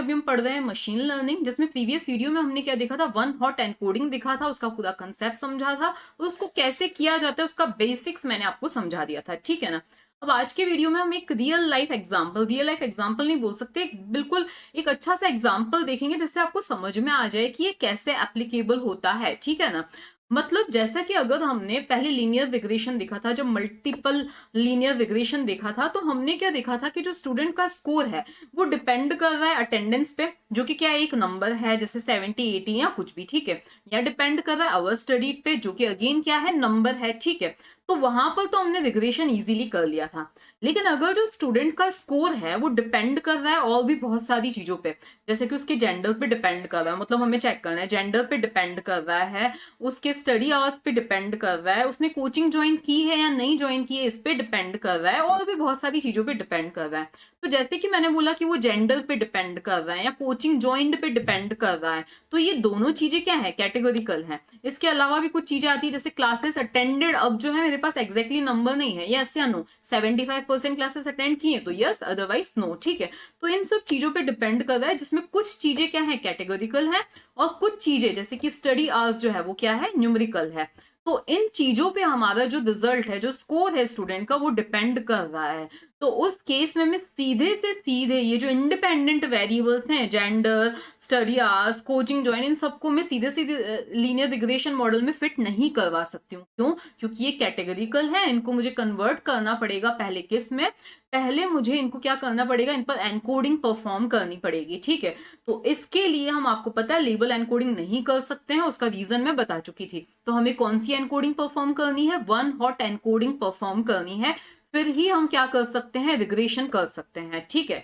अभी हम पढ़ रहे हैं मशीन लर्निंग, जिसमें प्रीवियस वीडियो में हमने क्या देखा था, वन हॉट एनकोडिंग दिखा था, उसका पूरा कंसेप्ट समझा था और उसको कैसे किया जाता है उसका बेसिक्स मैंने आपको समझा दिया था, ठीक है ना। अब आज के वीडियो में हम एक रियल लाइफ एग्जांपल नहीं बोल सकते, बिल्कुल एक अच्छा सा एग्जांपल देखेंगे जिससे आपको समझ में आ जाए कि ये कैसे एप्लीकेबल होता है, ठीक है ना। मतलब जैसा कि अगर हमने पहले लीनियर रिग्रेशन देखा था, जब मल्टीपल लीनियर रिग्रेशन देखा था, तो हमने क्या देखा था कि जो स्टूडेंट का स्कोर है वो डिपेंड कर रहा है अटेंडेंस पे, जो कि क्या है, एक नंबर है जैसे 70 80 या कुछ भी, ठीक है, या डिपेंड कर रहा है आवर स्टडी पे, जो कि अगेन क्या है, नंबर है, ठीक है। तो वहां पर तो हमने रिग्रेशन इजीली कर लिया था। लेकिन अगर जो स्टूडेंट का स्कोर है वो डिपेंड कर रहा है और भी बहुत सारी चीजों पे, जैसे कि उसके जेंडर पे डिपेंड कर रहा है, मतलब हमें चेक करना है जेंडर पे डिपेंड कर रहा है, उसके स्टडी आवर्स पे डिपेंड कर रहा है, उसने कोचिंग ज्वाइन की है या नहीं ज्वाइन की है इस पे डिपेंड कर रहा है, और भी बहुत सारी चीजों पे डिपेंड कर रहा है। तो जैसे कि मैंने बोला कि वो जेंडर पे डिपेंड कर रहा है या कोचिंग ज्वाइंड पे डिपेंड कर रहा है, तो ये दोनों चीजें क्या है, कैटेगोरिकल है। इसके अलावा भी कुछ चीजें आती है जैसे क्लासेस अटेंडेड, अब जो है मेरे पास एग्जैक्टली नंबर नहीं है, यस या नो, 75% क्लासेस अटेंड की है तो यस, अदरवाइज नो, ठीक है। तो इन सब चीजों पे डिपेंड कर रहा है, जिसमें कुछ चीजें क्या है, कैटेगोरिकल है, और कुछ चीजें जैसे कि स्टडी आवर्स जो है वो क्या है, न्यूमेरिकल है। तो इन चीजों पे हमारा जो रिजल्ट है, जो स्कोर है स्टूडेंट का, वो डिपेंड कर रहा है। तो उस केस में मैं सीधे से सीधे ये जो इंडिपेंडेंट वेरिएबल्स हैं, gender, study hours, coaching join, इन सबको मैं सीधे सीधे लीनियर रिग्रेशन मॉडल में फिट नहीं करवा सकती हूँ। क्यों? क्योंकि ये कैटेगरिकल है, इनको मुझे कन्वर्ट करना पड़ेगा पहले किस में, पहले मुझे इनको क्या करना पड़ेगा, इन पर एनकोडिंग परफॉर्म करनी पड़ेगी, ठीक है। तो इसके लिए हम, आपको पता है, लेबल एनकोडिंग नहीं कर सकते हैं, उसका रीजन मैं बता चुकी थी। तो हमें कौन सी एनकोडिंग परफॉर्म करनी है, वन हॉट एनकोडिंग परफॉर्म करनी है, फिर ही हम क्या कर सकते हैं, रिग्रेशन कर सकते हैं, ठीक है।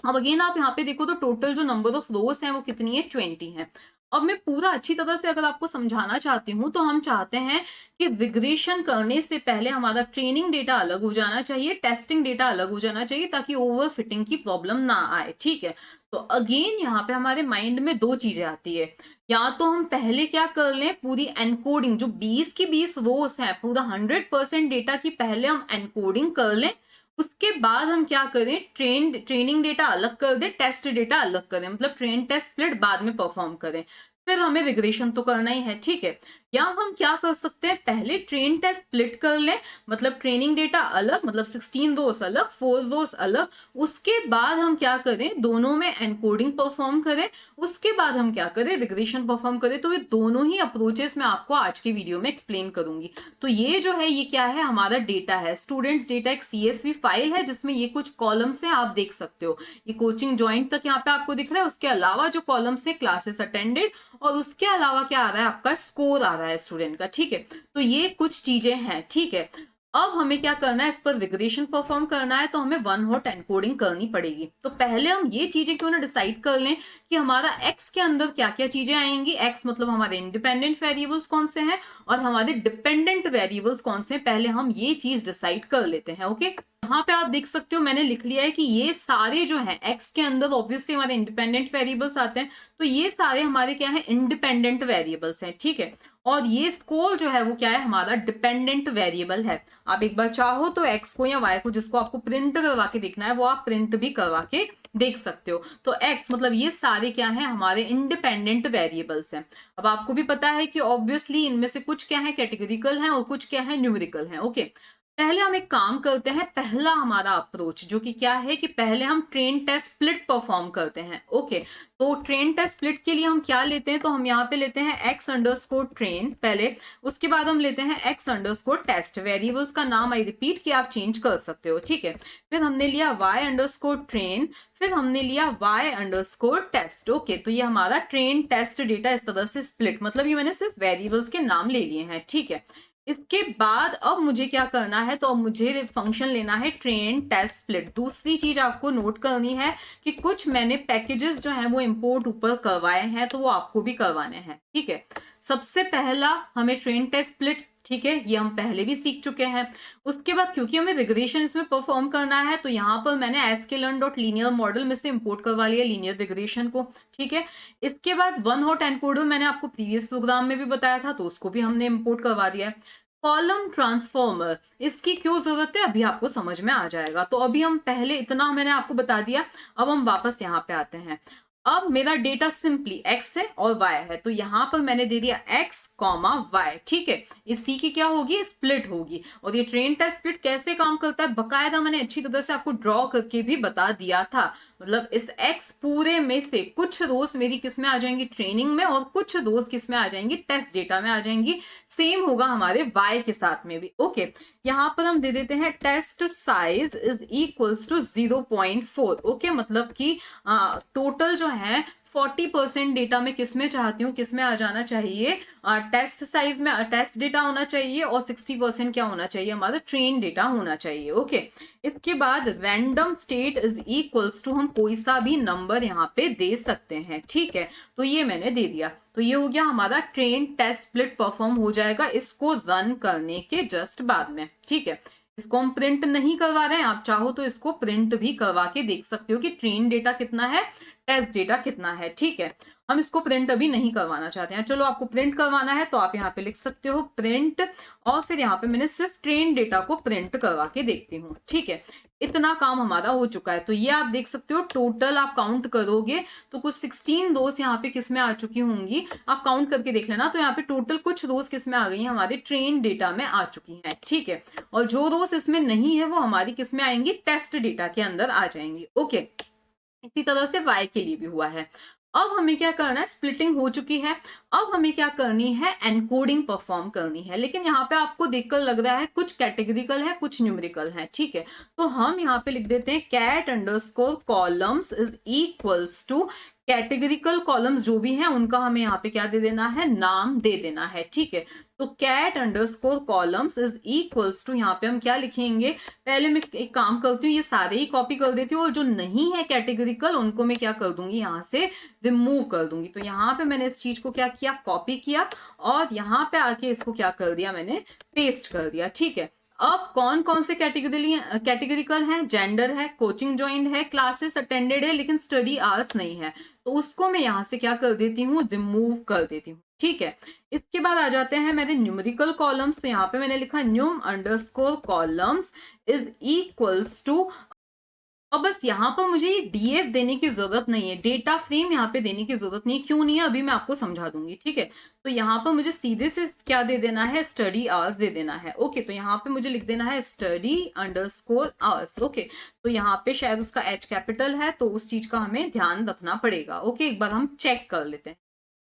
अब अगेन आप यहाँ पे देखो तो टोटल जो नंबर ऑफ रोज हैं वो कितनी है, 20 है। अब मैं पूरा अच्छी तरह से अगर आपको समझाना चाहती हूँ, तो हम चाहते हैं कि रिग्रेशन करने से पहले हमारा ट्रेनिंग डेटा अलग हो जाना चाहिए, टेस्टिंग डेटा अलग हो जाना चाहिए, ताकि ओवर फिटिंग की प्रॉब्लम ना आए, ठीक है। तो अगेन यहाँ पे हमारे माइंड में दो चीजें आती है, या तो हम पहले क्या कर लें, पूरी एनकोडिंग जो 20 की 20 रोज है, पूरा 100% डेटा की पहले हम एनकोडिंग कर लें, उसके बाद हम क्या करें, ट्रेनिंग डेटा अलग कर दें, टेस्ट डेटा अलग करें, मतलब ट्रेन टेस्ट स्प्लिट बाद में परफॉर्म करें, फिर हमें रिग्रेशन तो करना ही है, ठीक है। या हम क्या कर सकते हैं, पहले ट्रेन टेस्ट स्प्लिट कर लें, मतलब ट्रेनिंग डेटा अलग, मतलब 16 रोज अलग, 4 रोज अलग, उसके बाद हम क्या करें, दोनों में एनकोडिंग परफॉर्म करें, उसके बाद हम क्या करें, रिग्रेशन परफॉर्म करें। तो ये दोनों ही अप्रोचेस मैं आपको आज की वीडियो में एक्सप्लेन करूंगी। तो ये जो है, ये क्या है, हमारा डेटा है, स्टूडेंट्स डेटा, एक CSV फाइल है जिसमें ये कुछ कॉलम्स हैं, आप देख सकते हो, ये कोचिंग ज्वाइन तक यहाँ पे आपको दिख रहा है, उसके अलावा जो कॉलम्स है, क्लासेस अटेंडेड, और उसके अलावा क्या आ रहा है, आपका स्कोर आ रहा है स्टूडेंट का, ठीक है। तो ये कुछ चीजें हैं, ठीक है। अब हमें क्या करना है, इस पर रिग्रेशन परफॉर्म करना है, तो हमें वन हॉट एनकोडिंग करनी पड़ेगी। तो पहले हम ये चीजें क्यों ना डिसाइड कर लें कि हमारा एक्स के अंदर क्या क्या चीजें आएंगी, एक्स मतलब हमारे इंडिपेंडेंट वेरिएबल्स कौन से हैं और हमारे डिपेंडेंट वेरिएबल्स कौन से हैं, पहले हम ये चीज डिसाइड कर लेते हैं, ओके। यहाँ पे आप देख सकते हो, मैंने लिख लिया है कि ये सारे जो हैं एक्स के अंदर ऑब्वियसली हमारे इंडिपेंडेंट वेरिएबल्स आते हैं, तो ये सारे हमारे क्या है, इंडिपेंडेंट वेरिएबल्स हैं, ठीक है। और ये स्कोर जो है वो क्या है, हमारा डिपेंडेंट वेरिएबल है। आप एक बार चाहो तो एक्स को या वाई को, जिसको आपको प्रिंट करवा के देखना है वो आप प्रिंट भी करवा के देख सकते हो। तो एक्स मतलब ये सारे क्या है, हमारे इंडिपेंडेंट वेरिएबल्स हैं। अब आपको भी पता है कि ऑब्वियसली इनमें से कुछ क्या है, कैटेगरिकल है, और कुछ क्या है, न्यूमेरिकल है, ओके। पहले हम एक काम करते हैं, पहला हमारा अप्रोच जो कि क्या है, कि पहले हम ट्रेन टेस्ट स्प्लिट परफॉर्म करते हैं, ओके। तो ट्रेन टेस्ट स्प्लिट के लिए हम क्या लेते हैं, तो हम यहाँ पे लेते हैं एक्स अंडरस्कोर ट्रेन पहले, उसके बाद हम लेते हैं एक्स अंडरस्कोर टेस्ट, वेरिएबल्स का नाम आई रिपीट कि आप चेंज कर सकते हो, ठीक है। फिर हमने लिया वाई अंडरस्कोर ट्रेन, फिर हमने लिया वाई अंडरस्कोर टेस्ट, ओके। तो ये हमारा ट्रेन टेस्ट डेटा इस तरह से स्प्लिट, मतलब ये मैंने सिर्फ वेरिएबल्स के नाम ले लिए हैं, ठीक है। इसके बाद अब मुझे क्या करना है, तो अब मुझे फंक्शन लेना है ट्रेन टेस्ट स्प्लिट। दूसरी चीज आपको नोट करनी है कि कुछ मैंने पैकेजेस जो हैं वो इंपोर्ट ऊपर करवाए हैं, तो वो आपको भी करवाने हैं, ठीक है। सबसे पहला हमें ट्रेन टेस्ट स्प्लिट, ठीक है, ये हम पहले भी सीख चुके हैं। उसके बाद क्योंकि हमें रिग्रेशन इसमें परफॉर्म करना है, तो यहाँ पर मैंने sklearn.linear मॉडल में से इंपोर्ट करवा लिया लीनियर रिग्रेशन को, ठीक है। इसके बाद वन हॉट एनकोडर मैंने आपको प्रीवियस प्रोग्राम में भी बताया था, तो उसको भी हमने इंपोर्ट करवा दिया है। कॉलम ट्रांसफॉर्मर, इसकी क्यों जरूरत है अभी आपको समझ में आ जाएगा। तो अभी हम पहले इतना मैंने आपको बता दिया, अब हम वापस यहाँ पे आते हैं। अब मेरा डेटा सिंपली x है और y है, तो यहां पर मैंने दे दिया x कॉमा y, ठीक है। इस c की क्या होगी, स्प्लिट होगी। और ये ट्रेन टेस्ट स्प्लिट कैसे काम करता है बकायदा मैंने अच्छी तरह से आपको ड्रॉ करके भी बता दिया था। मतलब इस x पूरे में से कुछ रोज मेरी किस में आ जाएंगी, ट्रेनिंग में, और कुछ रोज किस में आ जाएंगी, टेस्ट डेटा में आ जाएंगी। सेम होगा हमारे y के साथ में भी। ओके, यहाँ पर हम दे देते हैं test size is equals to 0.4। Okay, मतलब कि टोटल जो है 40% डेटा में किसमें चाहती हूँ, किसमें आ जाना चाहिए, टेस्ट साइज में टेस्ट डेटा होना चाहिए, और 60% क्या होना चाहिए, हमारा ट्रेन डेटा होना चाहिए। ओके, इसके बाद random state is equals to, हम कोई सा भी नंबर यहाँ पे दे सकते हैं, ठीक है। तो ये मैंने दे दिया, तो ये हो गया हमारा ट्रेन टेस्ट स्प्लिट परफॉर्म हो जाएगा इसको रन करने के जस्ट बाद में, ठीक है। इसको हम प्रिंट नहीं करवा रहे हैं, आप चाहो तो इसको प्रिंट भी करवा के देख सकते हो कि ट्रेन डेटा कितना है, टेस्ट डेटा कितना है, ठीक है। हम इसको प्रिंट अभी नहीं करवाना चाहते हैं। चलो, आपको प्रिंट करवाना है तो आप यहाँ पे लिख सकते हो प्रिंट, और फिर यहाँ पे मैंने सिर्फ ट्रेन डेटा को प्रिंट करवा के देखती हूँ, ठीक है। इतना काम हमारा हो चुका है। तो ये आप देख सकते हो, टोटल आप काउंट करोगे तो कुछ 16 रोज यहाँ पे किस में आ चुकी होंगी, आप काउंट करके देख लेना। तो यहाँ पे टोटल कुछ रोज किस में आ गई हैं, हमारे ट्रेन डेटा में आ चुकी हैं, ठीक है। और जो रोज इसमें नहीं है वो हमारी किस में आएंगी, टेस्ट डेटा के अंदर आ जाएंगी। ओके, इसी तरह से y के लिए भी हुआ है। अब हमें क्या करना है, स्प्लिटिंग हो चुकी है, अब हमें क्या करनी है, एनकोडिंग परफॉर्म करनी है। लेकिन यहाँ पे आपको देखकर लग रहा है कुछ कैटेगरिकल है कुछ न्यूमेरिकल है, ठीक है। तो हम यहाँ पे लिख देते हैं cat underscore columns is equals to, categorical columns जो भी हैं उनका हमें यहाँ पे क्या दे देना है, नाम दे देना है, ठीक है। तो cat underscore columns is equals to, यहाँ पे हम क्या लिखेंगे, पहले मैं एक काम करती हूँ, ये सारे ही कॉपी कर देती हूँ, और जो नहीं है कैटेगरिकल उनको मैं क्या कर दूंगी, यहाँ से रिमूव कर दूंगी। तो यहाँ पे मैंने इस चीज को क्या किया, कॉपी किया, और यहाँ पे आके इसको क्या कर दिया, मैंने पेस्ट कर दिया, ठीक है। अब कौन कौन से कैटेगरिकल हैं, जेंडर है, कोचिंग ज्वाइंट है, क्लासेस अटेंडेड है, लेकिन स्टडी आवर्स नहीं है, तो उसको मैं यहाँ से क्या कर देती हूँ, रिमूव कर देती हूँ, ठीक है। इसके बाद आ जाते हैं मेरे न्यूमेरिकल कॉलम्स। तो यहाँ पे मैंने लिखा num underscore columns is equals to, और बस यहाँ पर मुझे ये डीएफ देने की जरूरत नहीं है, डेटा फ्रेम यहाँ पे देने की जरूरत नहीं है। क्यों नहीं है, अभी मैं आपको समझा दूंगी, ठीक है। तो यहाँ पर मुझे सीधे से क्या दे देना है, स्टडी आवर्स दे देना है। ओके, तो यहाँ पे मुझे लिख देना है स्टडी अंडरस्कोर आवर्स। ओके, तो यहाँ पे शायद उसका एच कैपिटल है, तो उस चीज का हमें ध्यान रखना पड़ेगा। ओके, एक बार हम चेक कर लेते हैं।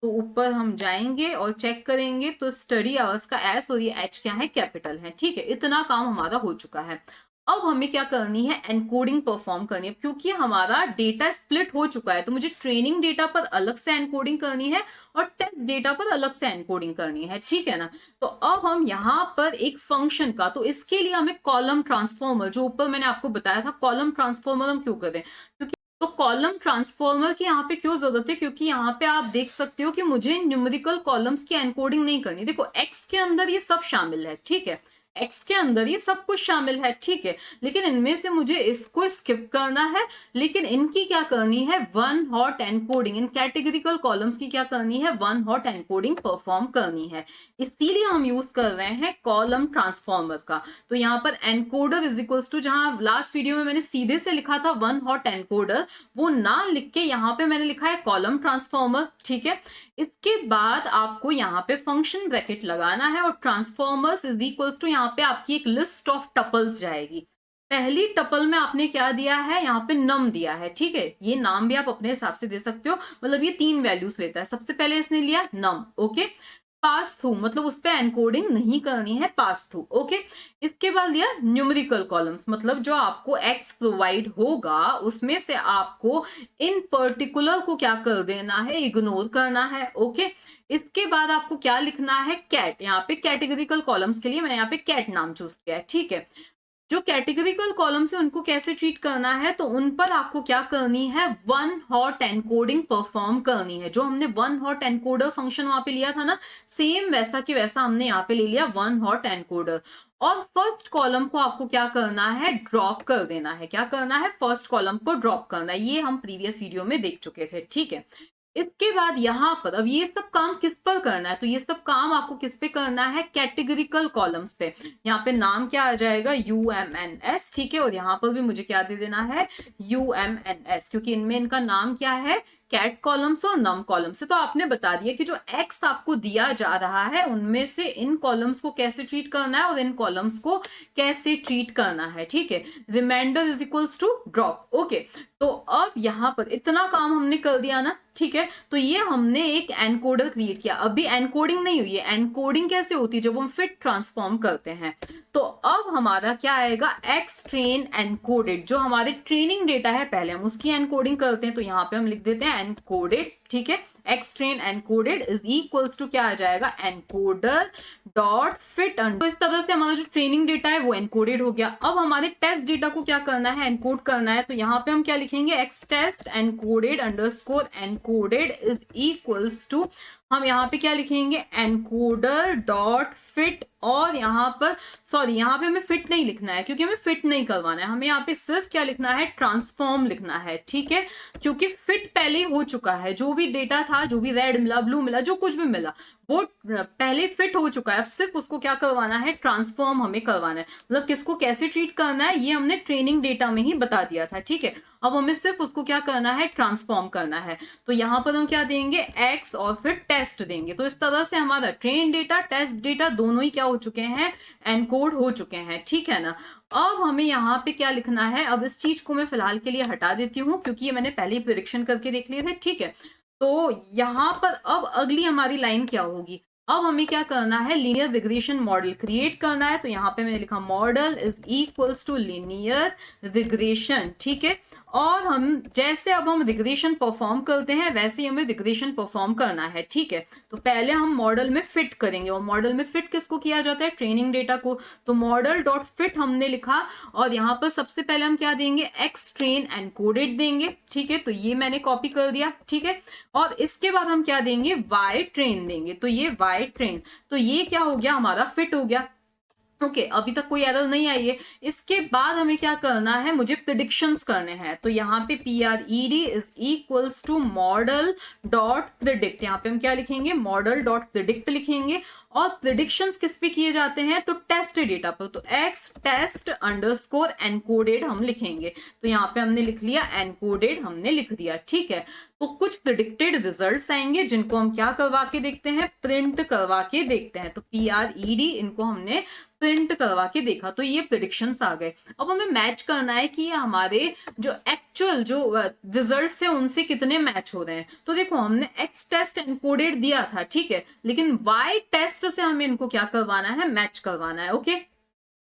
तो ऊपर हम जाएंगे और चेक करेंगे, तो स्टडी आवर्स का एस और ये एच क्या है, कैपिटल है, ठीक है। इतना काम हमारा हो चुका है। अब हमें क्या करनी है, एनकोडिंग परफॉर्म करनी है। क्योंकि हमारा डेटा स्प्लिट हो चुका है, तो मुझे ट्रेनिंग डेटा पर अलग से एनकोडिंग करनी है और टेस्ट डेटा पर अलग से एनकोडिंग करनी है, ठीक है ना। तो अब हम यहाँ पर एक फंक्शन का, तो इसके लिए हमें कॉलम ट्रांसफॉर्मर, जो ऊपर मैंने आपको बताया था, कॉलम ट्रांसफॉर्मर हम क्यों करें, क्योंकि तो कॉलम ट्रांसफॉर्मर की यहाँ पे क्यों जरूरत है, क्योंकि यहाँ पे आप देख सकते हो कि मुझे न्यूमेरिकल कॉलम्स की एनकोडिंग नहीं करनी। देखो, एक्स के अंदर ये सब शामिल है, ठीक है, एक्स के अंदर ये सब कुछ शामिल है, ठीक है। लेकिन इनमें से मुझे इसको स्किप करना है, लेकिन इनकी क्या करनी है, वन हॉट एनकोडिंग, इन कैटेगरिकल कॉलम्स की क्या करनी है, वन हॉट एनकोडिंग परफॉर्म करनी है। इसीलिए हम यूज कर रहे हैं कॉलम ट्रांसफॉर्मर का। तो यहाँ पर एनकोडर इज इक्वल्स टू, जहां लास्ट वीडियो में मैंने सीधे से लिखा था वन हॉट एनकोडर, वो ना लिख के यहाँ पे मैंने लिखा है कॉलम ट्रांसफॉर्मर, ठीक है। इसके बाद आपको यहाँ पे फंक्शन ब्रैकेट लगाना है, और ट्रांसफॉर्मर्स इज इक्वल्स टू, यहाँ पे आपकी एक लिस्ट ऑफ टपल्स जाएगी। पहली टपल में आपने क्या दिया है, यहाँ पे नम दिया है, ठीक है। ये नाम भी आप अपने हिसाब से दे सकते हो, मतलब ये 3 वैल्यूज लेता है। सबसे पहले इसने लिया नम, ओके। पास थ्रू, मतलब उस पर एनकोडिंग नहीं करनी है, पास थ्रू, ओके। इसके बाद लिया न्यूमेरिकल कॉलम्स, मतलब जो आपको एक्स प्रोवाइड होगा उसमें से आपको इन पर्टिकुलर को क्या कर देना है, इग्नोर करना है, ओके। इसके बाद आपको क्या लिखना है, कैट। यहाँ पे कैटेगरिकल कॉलम्स के लिए मैंने यहाँ पे कैट नाम चूज किया है, ठीक है। जो कैटेगरिकल कॉलम्स है उनको कैसे ट्रीट करना है, तो उन पर आपको क्या करनी है, वन हॉट एनकोडिंग परफॉर्म करनी है। जो हमने वन हॉट एनकोडर फंक्शन वहां पे लिया था ना, सेम वैसा की वैसा हमने यहाँ पे ले लिया वन हॉट एनकोडर। और फर्स्ट कॉलम को आपको क्या करना है, ड्रॉप कर देना है। क्या करना है, फर्स्ट कॉलम को ड्रॉप करना है। ये हम प्रीवियस वीडियो में देख चुके थे, ठीक है। इसके बाद यहाँ पर अब ये सब काम किस पर करना है, तो ये सब काम आपको किस पे करना है, कैटेगरिकल कॉलम्स पे। यहाँ पे नाम क्या आ जाएगा, UMNS, ठीक है। और यहाँ पर भी मुझे क्या दे देना है, UMNS, क्योंकि इनमें इनका नाम क्या है, कैट कॉलम्स और नम कॉलम से। तो आपने बता दिया कि जो एक्स आपको दिया जा रहा है उनमें से इन कॉलम्स को कैसे ट्रीट करना है और इन कॉलम्स को कैसे ट्रीट करना है, ठीक है। Remainder is equals to drop, okay. तो अब यहाँ पर इतना काम हमने कर दिया ना, ठीक है। तो ये हमने एक एनकोडर क्रिएट किया। अभी एनकोडिंग नहीं हुई है। एनकोडिंग कैसे होती है, जब हम फिट ट्रांसफॉर्म करते हैं। तो अब हमारा क्या आएगा, एक्स ट्रेन एनकोडेड, जो हमारे ट्रेनिंग डेटा है पहले हम उसकी एनकोडिंग करते हैं। तो यहाँ पे हम लिख देते हैं एनकोडेड, ठीक है। X train encoded is equals to क्या आ जाएगा, एनकोडर डॉट फिट। तो इस तरह से हमारा जो ट्रेनिंग डेटा है वो एनकोडेड हो गया। अब हमारे टेस्ट डेटा को क्या करना है, एनकोड करना है। तो यहाँ पे हम क्या लिखेंगे, X test encoded underscore encoded is equals to, हम यहाँ पे क्या लिखेंगे, एनकोडर डॉट फिट। और यहाँ पर सॉरी, यहाँ पे हमें फिट नहीं लिखना है क्योंकि हमें फिट नहीं करवाना है। हमें यहाँ पे सिर्फ क्या लिखना है, ट्रांसफॉर्म लिखना है, ठीक है। क्योंकि फिट पहले हो चुका है, जो भी डेटा था, जो भी रेड मिला, ब्लू मिला, जो कुछ भी मिला वो पहले फिट हो चुका है। अब सिर्फ उसको क्या करवाना है, ट्रांसफॉर्म हमें करवाना है। मतलब किसको कैसे ट्रीट करना है ये हमने ट्रेनिंग डेटा में ही बता दिया था, ठीक है। अब हमें सिर्फ उसको क्या करना है, ट्रांसफॉर्म करना है। तो यहाँ पर हम क्या देंगे, एक्स और फिर टेस्ट देंगे। तो इस तरह से हमारा ट्रेन डेटा, टेस्ट डेटा दोनों ही क्या हो चुके हैं, एनकोड हो चुके हैं, ठीक है ना। अब हमें यहाँ पे क्या लिखना है, अब इस चीज को मैं फिलहाल के लिए हटा देती हूँ क्योंकि ये मैंने पहले ही प्रिडिक्शन करके देख लिए थे, ठीक है। तो यहाँ पर अब अगली हमारी लाइन क्या होगी, अब हमें क्या करना है, लीनियर रिग्रेशन मॉडल क्रिएट करना है। तो यहाँ पे मैंने लिखा model is equals to linear regression, ठीक है। और हम जैसे अब हम रिग्रेशन परफॉर्म करते हैं वैसे ही हमें रिग्रेशन परफॉर्म करना है, ठीक है। तो पहले हम मॉडल में फिट करेंगे, और मॉडल में फिट किसको किया जाता है, ट्रेनिंग डेटा को। तो मॉडल डॉट फिट हमने लिखा, और यहाँ पर सबसे पहले हम क्या देंगे, एक्स ट्रेन एनकोडेड देंगे, ठीक है। तो ये मैंने कॉपी कर दिया, ठीक है। और इसके बाद हम क्या देंगे, वाई ट्रेन देंगे। तो ये वाई ट्रेन, तो ये क्या हो गया, हमारा फिट हो गया, ओके। अभी तक कोई एरर नहीं आई है। इसके बाद हमें क्या करना है, मुझे प्रिडिक्शंस करने हैं। तो यहाँ पे PRED is equals to model dot predict. यहाँ पे हम क्या लिखेंगे, मॉडल डॉट प्रिडिक्ट लिखेंगे। और प्रिडिक्शंस किस पे किए जाते हैं, तो टेस्ट डेटा पर। तो एक्स टेस्ट अंडरस्कोर एनकोडेड हम लिखेंगे। तो यहाँ पे हमने लिख लिया एनकोडेड, हमने लिख दिया, ठीक है। तो कुछ प्रिडिक्टेड रिजल्ट्स आएंगे जिनको हम क्या करवा के देखते हैं, प्रिंट करवा के देखते हैं। तो PRED इनको हमने प्रिंट करवा के देखा, तो ये प्रिडिक्शंस आ गए। अब हमें मैच करना है कि ये हमारे जो एक्चुअल जो रिजल्ट्स थे उनसे कितने मैच हो रहे हैं। तो देखो हमने एक्स टेस्ट एनकोडेड दिया था, ठीक है, लेकिन वाई टेस्ट से हमें इनको क्या करवाना है, मैच करवाना है, ओके।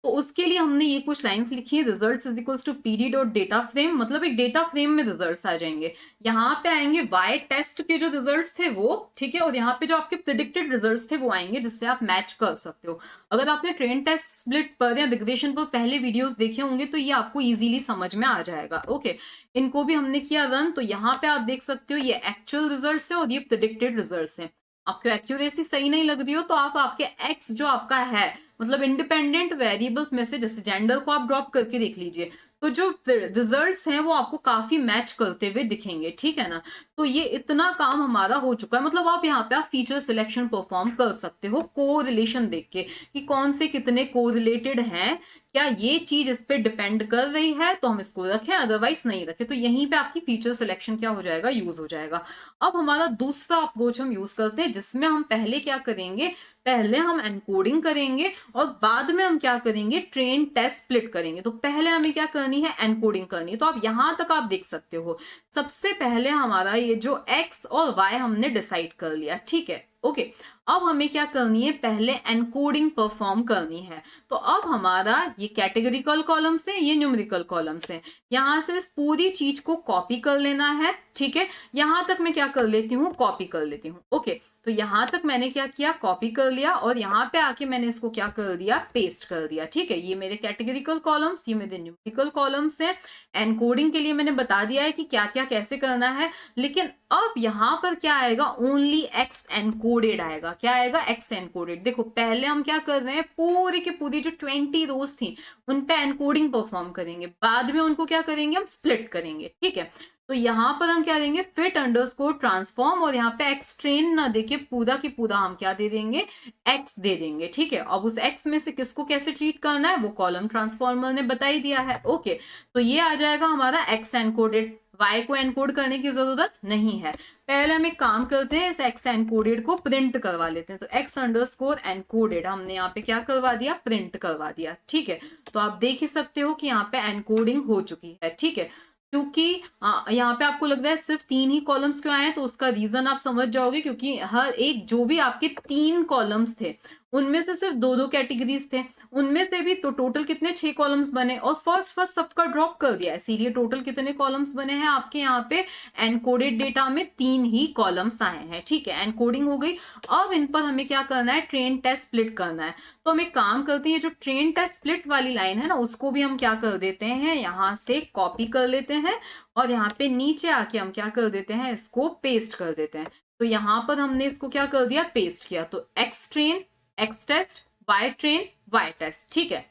तो उसके लिए हमने ये कुछ लाइंस लिखी है, results is equals to PD dot data frame, मतलब एक डेटा फ्रेम में रिजल्ट्स आ जाएंगे। यहाँ पे आएंगे वाई टेस्ट के जो रिजल्ट्स थे वो, ठीक है, और यहाँ पे जो आपके प्रिडिक्टेड रिजल्ट्स थे वो आएंगे, जिससे आप मैच कर सकते हो। अगर आपने ट्रेन टेस्ट स्प्लिट पर या रिग्रेशन पर पहले वीडियोस देखे होंगे तो ये आपको इजीली समझ में आ जाएगा, ओके। इनको भी हमने किया रन। तो यहाँ पे आप देख सकते हो ये एक्चुअल रिजल्ट्स है और ये प्रिडिक्टेड रिजल्ट्स है। आपको एक्यूरेसी सही नहीं लग रही हो तो आप आपके एक्स जो आपका है, मतलब इंडिपेंडेंट वेरिएबल्स में से जैसे जेंडर को आप ड्रॉप करके देख लीजिए, तो जो रिजल्ट्स हैं वो आपको काफी मैच करते हुए दिखेंगे, ठीक है ना। तो ये इतना काम हमारा हो चुका है। मतलब आप यहाँ पे आप फीचर सिलेक्शन परफॉर्म कर सकते हो को रिलेशन देख के कि कौन से कितने कोरिलेटेड हैं, क्या ये चीज इस पे डिपेंड कर रही है तो हम इसको रखें, अदरवाइज नहीं रखें। तो यहीं पे आपकी फीचर सिलेक्शन क्या हो जाएगा, यूज हो जाएगा। अब हमारा दूसरा अप्रोच हम यूज करते हैं, जिसमें हम पहले क्या करेंगे, पहले हम एनकोडिंग करेंगे और बाद में हम क्या करेंगे, ट्रेन टेस्ट स्प्लिट करेंगे। तो पहले हमें क्या करनी है, एनकोडिंग करनी है। तो आप यहां तक आप देख सकते हो, सबसे पहले हमारा ये जो एक्स और वाई हमने डिसाइड कर लिया, ठीक है, ओके। अब हमें क्या करनी है, पहले एनकोडिंग परफॉर्म करनी है। तो अब हमारा ये कैटेगरिकल कॉलम से, ये न्यूमेरिकल कॉलम से, यहां से इस पूरी चीज को कॉपी कर लेना है, ठीक है। यहां तक मैं क्या कर लेती हूँ, कॉपी कर लेती हूँ, ओके। तो यहां तक मैंने क्या किया, कॉपी कर लिया, और यहाँ पे आके मैंने इसको क्या कर दिया, पेस्ट कर दिया, ठीक है। ये मेरे कैटेगरिकल कॉलम्स, ये मेरे न्यूमेरिकल कॉलम्स हैं। एनकोडिंग के लिए मैंने बता दिया है कि क्या क्या कैसे करना है। लेकिन अब यहाँ पर क्या आएगा, ओनली एक्स एनकोडेड आएगा। क्या आएगा, एक्स एनकोडेड। देखो पहले हम क्या कर रहे हैं, पूरी की पूरी जो 20 रोज थी उन पे एनकोडिंग परफॉर्म करेंगे, बाद में उनको क्या करेंगे, हम स्प्लिट करेंगे, ठीक है। तो यहाँ पर हम क्या देंगे, फिट अंडरस्कोर ट्रांसफॉर्म, और यहाँ पे एक्स ट्रेन ना देके पूरा की पूरा हम क्या दे देंगे, एक्स दे देंगे। ठीक है, अब उस एक्स में से किसको कैसे ट्रीट करना है वो कॉलम ट्रांसफॉर्मर ने बता ही दिया है। ओके, तो ये आ जाएगा हमारा एक्स एनकोडेड, वाई को एनकोड करने की जरूरत नहीं है। पहले हम एक काम करते हैं, इस एक्स एनकोडेड को प्रिंट करवा लेते हैं। तो एक्स अंडरस्कोर एनकोडेड हमने यहाँ पे क्या करवा दिया, प्रिंट करवा दिया। ठीक है, तो आप देख ही सकते हो कि यहाँ पे एनकोडिंग हो चुकी है। ठीक है, क्योंकि यहाँ पे आपको लग रहा है सिर्फ 3 ही कॉलम्स क्यों आए हैं, तो उसका रीजन आप समझ जाओगे, क्योंकि हर एक जो भी आपके 3 कॉलम्स थे उनमें से सिर्फ 2-2 कैटेगरीज थे, उनमें से भी तो टोटल कितने 6 कॉलम्स बने, और फर्स्ट फर्स्ट सबका ड्रॉप कर दिया, इसीलिए टोटल कितने कॉलम्स बने हैं आपके यहाँ पे एनकोडेड डेटा में 3 ही कॉलम्स आए हैं। ठीक है, एनकोडिंग हो गई। अब इन पर हमें क्या करना है, ट्रेन टेस्ट स्प्लिट करना है। तो हम एक काम करते हैं, जो ट्रेन टेस्ट स्प्लिट वाली लाइन है ना, उसको भी हम क्या कर देते हैं, यहाँ से कॉपी कर लेते हैं, और यहाँ पे नीचे आके हम क्या कर देते हैं, इसको पेस्ट कर देते हैं। तो यहाँ पर हमने इसको क्या कर दिया, पेस्ट किया। तो X train X test, Y train Y test. ठीक है,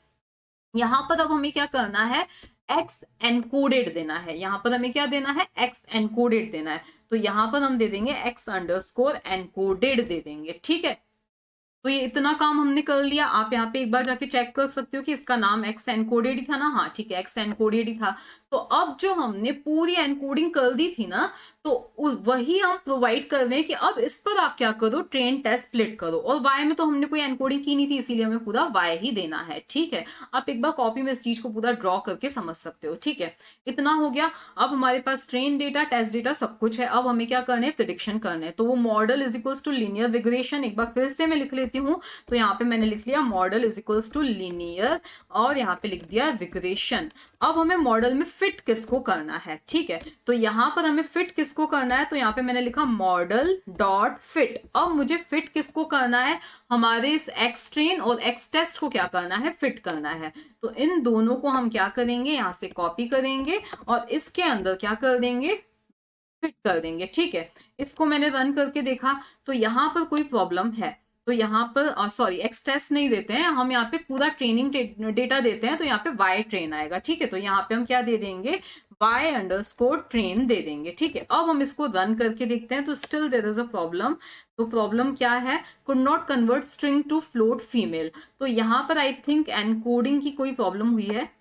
यहां पर अब हमें क्या करना है, एक्स एनकोडेड देना है। यहां पर हमें क्या देना है, एक्स एनकोडेड देना है। तो यहां पर हम दे देंगे एक्स अंडरस्कोर एनकोडेड दे देंगे। ठीक है, तो ये इतना काम हमने कर लिया। आप यहाँ पे एक बार जाके चेक कर सकते हो कि इसका नाम एक्स एनकोडेड ही था ना, हाँ ठीक है, एक्स एनकोडेड ही था। तो अब जो हमने पूरी एनकोडिंग कर दी थी ना, तो वही हम प्रोवाइड कर रहे हैं कि अब इस पर आप क्या करो, ट्रेन टेस्ट स्प्लिट करो। और वाई में तो हमने कोई एनकोडिंग की नहीं थी, इसीलिए हमें पूरा वाई ही देना है। ठीक है, आप एक बार कॉपी में इस चीज को पूरा ड्रॉ करके समझ सकते हो। ठीक है, इतना हो गया। अब हमारे पास ट्रेन डेटा, टेस्ट डेटा सब कुछ है। अब हमें क्या करना है, प्रिडिक्शन करना है। तो वो model is equals to linear regression, एक बार फिर से मैं लिख लेती हूँ। तो यहाँ पे मैंने लिख लिया model is equals to linear, और यहाँ पे लिख दिया रिग्रेशन। अब हमें मॉडल में फिट किसको करना है। ठीक है, तो यहाँ पर हमें फिट किसको करना है, तो यहाँ पे मैंने लिखा मॉडल डॉट फिट। अब मुझे फिट किसको करना है, हमारे इस एक्स ट्रेन और एक्स टेस्ट को क्या करना है, फिट करना है। तो इन दोनों को हम क्या करेंगे, यहाँ से कॉपी करेंगे और इसके अंदर क्या कर देंगे, फिट कर देंगे। ठीक है, इसको मैंने रन करके देखा तो यहाँ पर कोई प्रॉब्लम है। तो यहाँ पर सॉरी, एक्स टेस्ट नहीं देते हैं हम, यहाँ पे पूरा ट्रेनिंग डेटा देते हैं। तो यहाँ पे वाई ट्रेन आएगा। ठीक है, तो यहाँ पे हम क्या दे देंगे, वाई अंडरस्कोर ट्रेन दे देंगे। ठीक है, अब हम इसको रन करके देखते हैं तो still there is a problem. तो प्रॉब्लम क्या है, could not convert string to float female. तो यहाँ पर आई थिंक एनकोडिंग की कोई प्रॉब्लम हुई है।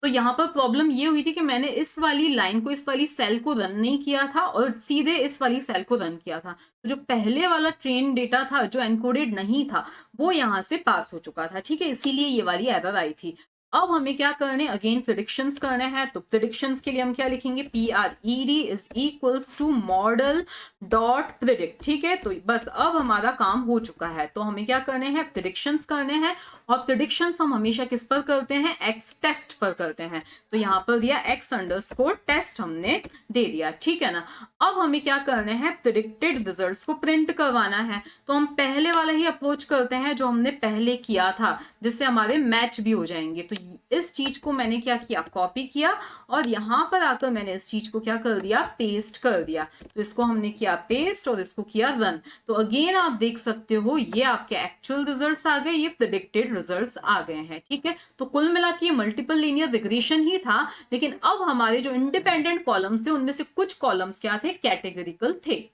तो यहाँ पर प्रॉब्लम ये हुई थी कि मैंने इस वाली लाइन को, इस वाली सेल को रन नहीं किया था और सीधे इस वाली सेल को रन किया था। तो जो पहले वाला ट्रेन डेटा था जो एनकोडेड नहीं था, वो यहाँ से पास हो चुका था। ठीक है, इसीलिए ये वाली एरर आई थी। अब हमें क्या करने, अगेन प्रिडिक्शंस करने हैं। तो प्रिडिक्शंस के लिए हम क्या लिखेंगे, PRED is equals to model dot predict. ठीक है, तो बस अब हमारा काम हो चुका है। तो हमें क्या करने हैं, प्रिडिक्शंस करने हैं। और प्रिडिक्शंस हम हमेशा किस पर करते हैं, एक्स टेस्ट पर करते हैं। तो यहाँ पर दिया एक्स अंडरस्कोर टेस्ट हमने दे दिया। ठीक है ना, अब हमें क्या करने हैं, प्रिडिक्टेड रिजल्ट्स को प्रिंट करवाना है। तो हम पहले वाला ही अप्रोच करते हैं जो हमने पहले किया था, जिससे हमारे मैच भी हो जाएंगे। तो इस चीज को मैंने क्या किया, कॉपी किया, और यहां पर आकर मैंने इस चीज को क्या कर दिया, पेस्ट कर दिया। तो इसको हमने किया पेस्ट और इसको किया रन। तो अगेन आप देख सकते हो ये आपके एक्चुअल रिजल्ट्स आ गए, ये प्रेडिक्टेड रिजल्ट्स आ गए हैं। ठीक है, तो कुल मिला के मल्टीपल लीनियर रिग्रेशन ही था, लेकिन अब हमारे जो इंडिपेंडेंट कॉलम्स थे उनमें से कुछ कॉलम्स क्या थे, कैटेगरिकल थे।